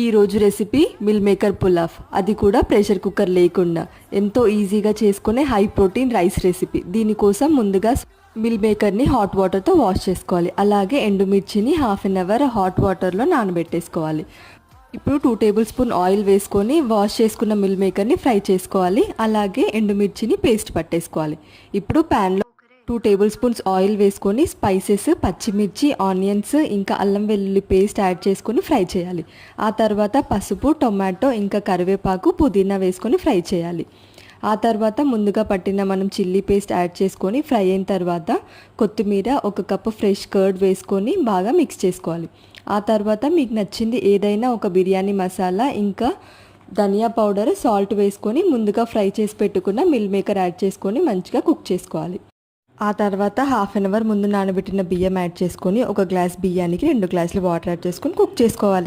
ఈరోజు recipe meal maker pulao, అది కూడా ప్రెషర్ కుక్కర్ లేకుండా ఎంతో ఈజీగా చేసుకునే హై ప్రోటీన్ రైస్ రెసిపీ. దీనికోసం ముందుగా మిల్ మేకర్ని హాట్ వాటర్తో వాష్ చేసుకోవాలి. అలాగే ఎండుమిర్చిని హాఫ్ అన్ అవర్ హాట్ వాటర్లో నానబెట్టేసుకోవాలి. ఇప్పుడు 2 టేబుల్ స్పూన్ ఆయిల్ వేసుకొని వాష్ చేసుకున్న మిల్ మేకర్ని ఫ్రై చేసుకోవాలి. అలాగే ఎండుమిర్చిని పేస్ట్ పట్టేసుకోవాలి. ఇప్పుడు ప్యాన్లో 2 టేబుల్ స్పూన్స్ ఆయిల్ వేసుకొని స్పైసెస్, పచ్చిమిర్చి, ఆనియన్స్ ఇంకా అల్లం వెల్లుల్లి పేస్ట్ యాడ్ చేసుకొని ఫ్రై చేయాలి. ఆ తర్వాత పసుపు, టొమాటో ఇంకా కరివేపాకు, పుదీనా వేసుకొని ఫ్రై చేయాలి. ఆ తర్వాత ముందుగా పట్టిన మనం చిల్లీ పేస్ట్ యాడ్ చేసుకొని ఫ్రై అయిన తర్వాత కొత్తిమీర, 1 కప్పు ఫ్రెష్ కర్డ్ వేసుకొని బాగా మిక్స్ చేసుకోవాలి. ఆ తర్వాత మీకు నచ్చింది ఏదైనా ఒక బిర్యానీ మసాలా ఇంకా ధనియా పౌడర్, సాల్ట్ వేసుకొని ముందుగా ఫ్రై చేసి పెట్టుకున్న మిల్ మేకర్ యాడ్ చేసుకొని మంచిగా కుక్ చేసుకోవాలి. ఆ తర్వాత హాఫ్ అన్ అవర్ ముందు నానబెట్టిన బియ్యం యాడ్ చేసుకొని 1 గ్లాస్ బియ్యానికి 2 గ్లాసులు వాటర్ యాడ్ చేసుకొని కుక్ చేసుకోవాలి.